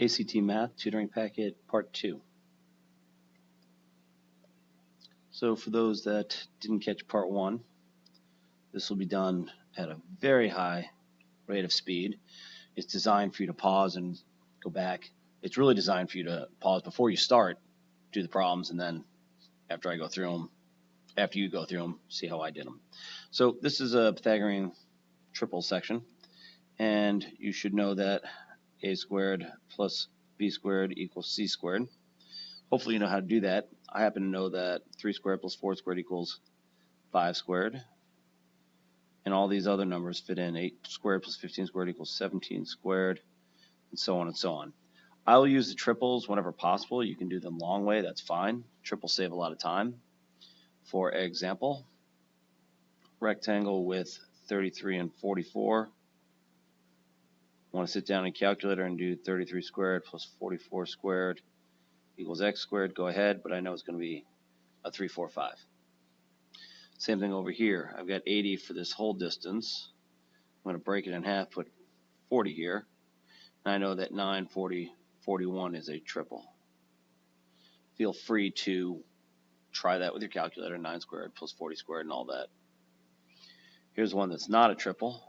ACT Math Tutoring Packet Part 2. So for those that didn't catch Part 1, this will be done at a very high rate of speed. It's designed for you to pause and go back. It's really designed for you to pause before you start, do the problems, and then after you go through them, see how I did them. So this is a Pythagorean triple section, and you should know that a squared plus b squared equals c squared. Hopefully you know how to do that. I happen to know that 3 squared plus 4 squared equals 5 squared. And all these other numbers fit in. 8 squared plus 15 squared equals 17 squared, and so on and so on. I will use the triples whenever possible. You can do them long way, that's fine. Triples save a lot of time. For example, rectangle with 33 and 44. Want to sit down in a calculator and do 33 squared plus 44 squared equals x squared. Go ahead, but I know it's going to be a 345. Same thing over here. I've got 80 for this whole distance. I'm going to break it in half, put 40 here. And I know that 9, 40, 41 is a triple. Feel free to try that with your calculator, 9 squared plus 40 squared and all that. Here's one that's not a triple.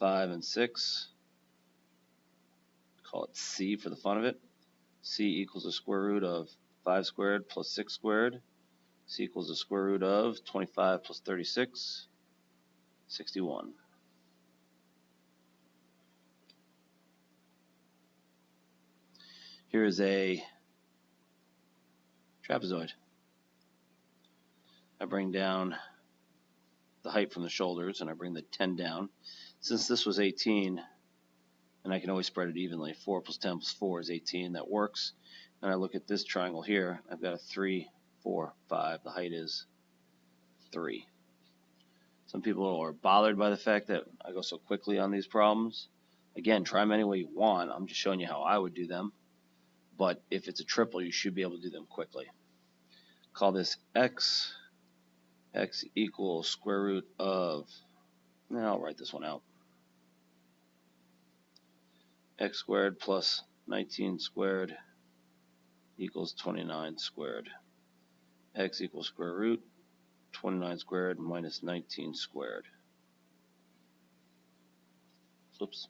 5 and 6. Call it C for the fun of it. C equals the square root of 5 squared plus 6 squared. C equals the square root of 25 plus 36, 61. Here is a trapezoid. I bring down the height from the shoulders and I bring the 10 down. Since this was 18, and I can always spread it evenly, 4 plus 10 plus 4 is 18, that works. And I look at this triangle here, I've got a 3, 4, 5, the height is 3. Some people are bothered by the fact that I go so quickly on these problems. Again, try them any way you want. I'm just showing you how I would do them. But if it's a triple, you should be able to do them quickly. Call this x. X equals square root of, I'll write this one out. X squared plus 19 squared equals 29 squared. X equals square root 29 squared minus 19 squared. Oops.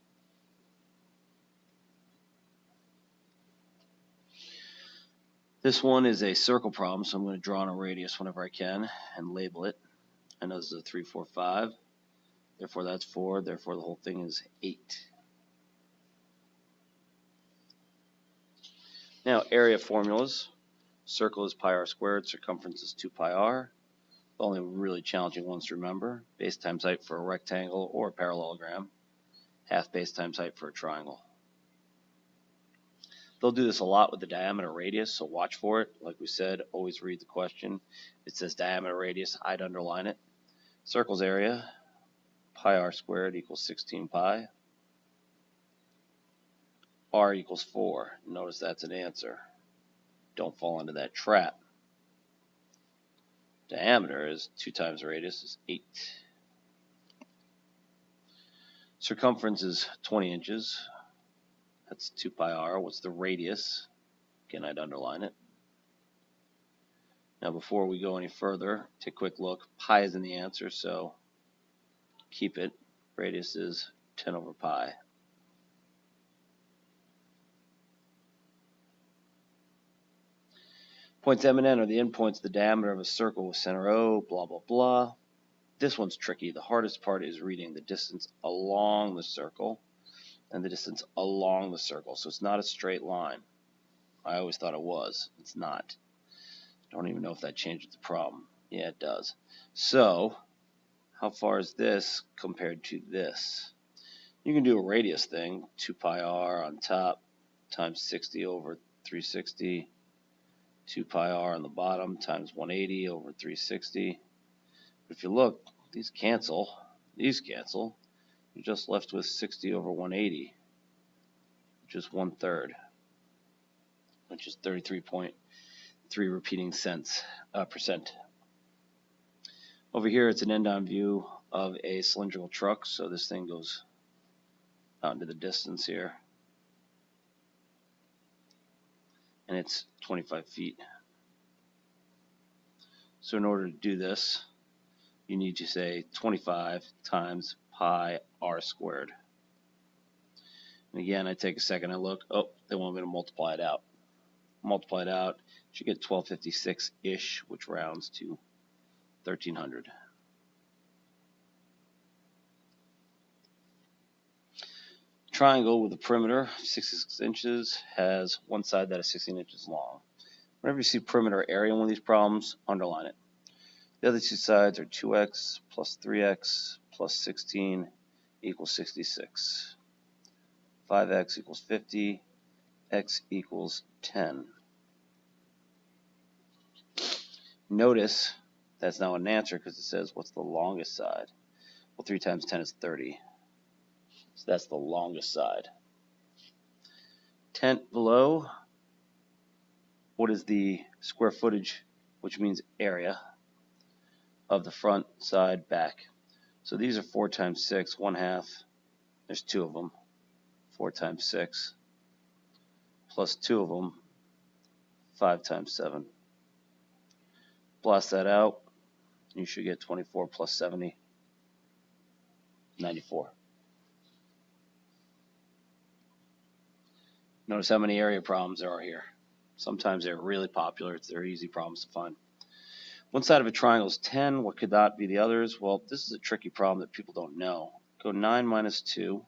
This one is a circle problem, so I'm going to draw on a radius whenever I can and label it. I know this is a 3, 4, 5. Therefore that's 4. Therefore the whole thing is 8. Now area formulas. Circle is pi r squared. Circumference is 2 pi r. The only really challenging ones to remember. Base times height for a rectangle or a parallelogram. Half base times height for a triangle. They'll do this a lot with the diameter radius, so watch for it. Like we said, always read the question. It says diameter radius, I'd underline it. Circle's area, pi r squared equals 16 pi. R equals 4. Notice that's an answer. Don't fall into that trap. Diameter is 2 times radius is 8. Circumference is 20 inches. That's 2 pi r. What's the radius? Again, I'd underline it. Now before we go any further, take a quick look. Pi is in the answer, so keep it. Radius is 10 over pi. Points M and N are the endpoints of the diameter of a circle with center O, blah, blah, blah. This one's tricky. The hardest part is reading the distance along the circle and the distance along the circle. So it's not a straight line. I always thought it was. It's not. Don't even know if that changes the problem. Yeah, it does. So how far is this compared to this? You can do a radius thing. 2 pi r on top times 60 over 360. 2 pi r on the bottom times 180 over 360. But if you look, these cancel. These cancel. You're just left with 60 over 180, which is 1/3, which is 33.3 repeating percent. Over here, it's an end-on view of a cylindrical truck, so this thing goes out into the distance here. and it's 25 feet. So in order to do this, you need to say 25 times pi r squared. And again, I take a second, I look, oh, they want me to multiply it out. Multiply it out, you get 1256-ish, which rounds to 1300. Triangle with a perimeter 66 inches has one side that is 16 inches long. Whenever you see perimeter area in one of these problems, underline it. The other two sides are 2x plus 3x plus 16 equals 66. 5x equals 50. X equals 10. Notice that's not an answer because it says what's the longest side. Well, 3 times 10 is 30. So that's the longest side. Tent below, what is the square footage, which means area, of the front, side, back? So these are 4 times 6, 1/2. There's 2 of them. 4 times 6 plus 2 of them, 5 times 7. Blast that out, you should get 24 plus 70, 94. Notice how many area problems there are here. Sometimes they're really popular. They're easy problems to find. One side of a triangle is 10. What could that be the others? Well, this is a tricky problem that people don't know. Go 9 minus 2,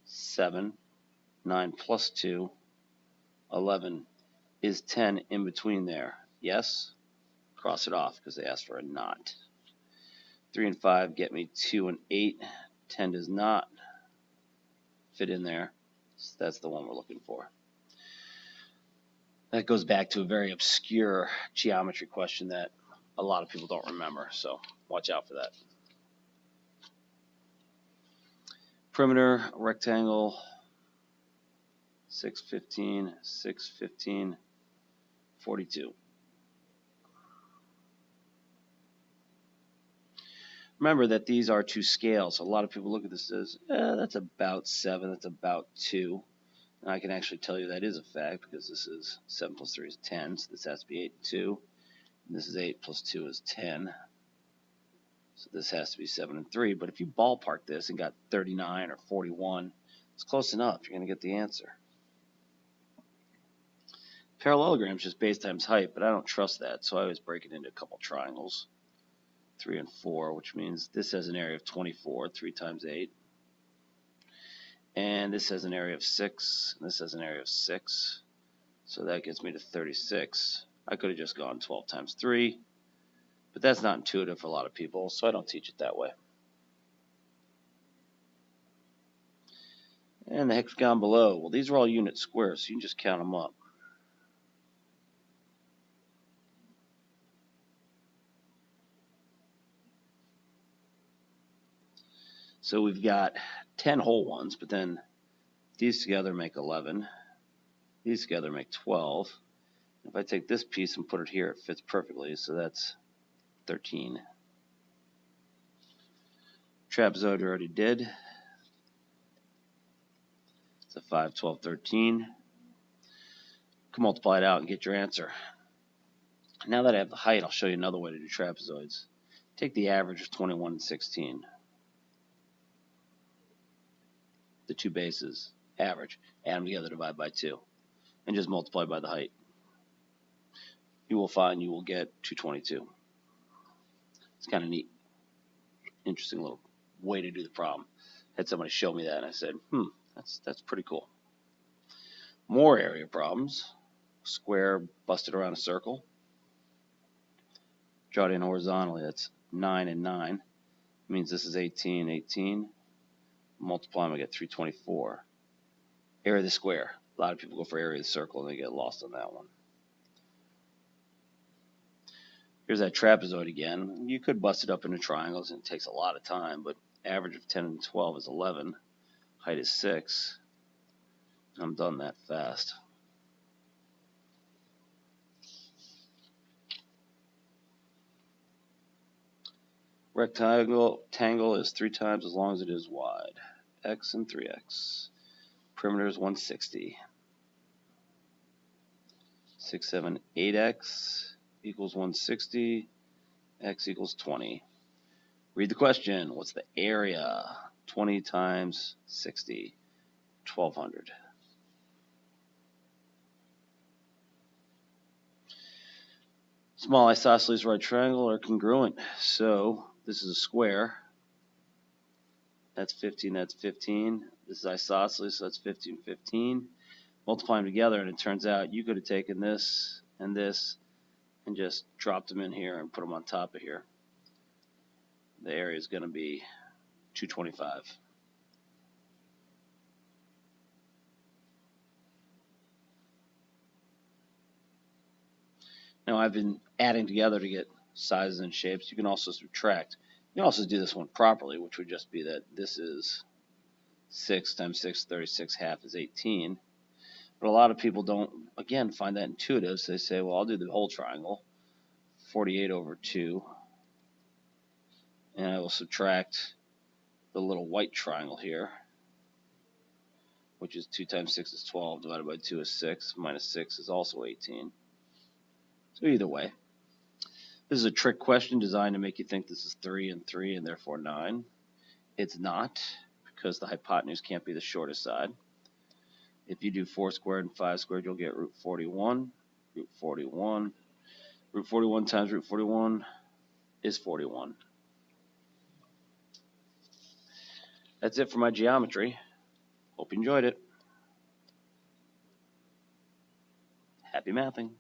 7. 9 plus 2, 11. Is 10 in between there? Yes? Cross it off because they asked for a not. 3 and 5 get me 2 and 8. 10 does not fit in there. So that's the one we're looking for. That goes back to a very obscure geometry question that a lot of people don't remember, so watch out for that. Perimeter, rectangle, 6, 15, 6, 15, 42. Remember that these are to scale, so a lot of people look at this as, that's about 7, that's about 2. And I can actually tell you that is a fact because this is 7 plus 3 is 10, so this has to be 8 and 2. And this is 8 plus 2 is 10. So this has to be 7 and 3. But if you ballpark this and got 39 or 41, it's close enough. You're going to get the answer. Parallelogram is just base times height, but I don't trust that, so I always break it into a couple triangles. 3 and 4, which means this has an area of 24, 3 times 8. And this has an area of 6, and this has an area of 6. So that gets me to 36. I could have just gone 12 times 3, but that's not intuitive for a lot of people, so I don't teach it that way. And the hexagon below, well, these are all unit squares, so you can just count them up. So we've got 10 whole ones, but then these together make 11. These together make 12. If I take this piece and put it here, it fits perfectly, so that's 13. Trapezoid we already did. So 5, 12, 13. You can multiply it out and get your answer. Now that I have the height, I'll show you another way to do trapezoids. Take the average of 21 and 16. The two bases, average, add them together, divide by 2, and just multiply by the height. You will find you will get 222. It's kind of neat. Interesting little way to do the problem. Had somebody show me that, and I said, that's pretty cool. More area problems. Square busted around a circle. Draw it in horizontally. That's 9 and 9. It means this is 18, 18. Multiply them, I get 324. Area of the square. A lot of people go for area of the circle and they get lost on that one. Here's that trapezoid again. You could bust it up into triangles and it takes a lot of time, but average of 10 and 12 is 11. Height is 6. I'm done that fast. Rectangle is 3 times as long as it is wide. X and 3x. Perimeter is 160. 6, 7, 8x equals 160, x equals 20. Read the question. What's the area? 20 times 60, 1200. Small isosceles right triangle are congruent. So this is a square. That's 15, that's 15. This is isosceles, so that's 15, 15. Multiply them together, and it turns out you could have taken this and just dropped them in here and put them on top of here. The area is going to be 225. Now I've been adding together to get sizes and shapes. You can also subtract. You can also do this one properly, which would just be that this is 6 times 6, 36, half is 18. But a lot of people don't, again, find that intuitive. So they say, well, I'll do the whole triangle, 48 over 2. And I will subtract the little white triangle here, which is 2 times 6 is 12, divided by 2 is 6, minus 6 is also 18. So either way, this is a trick question designed to make you think this is 3 and 3 and therefore 9. It's not, because the hypotenuse can't be the shortest side. If you do 4 squared and 5 squared, you'll get root 41. Root 41. Root 41 times root 41 is 41. That's it for my geometry. Hope you enjoyed it. Happy mathing.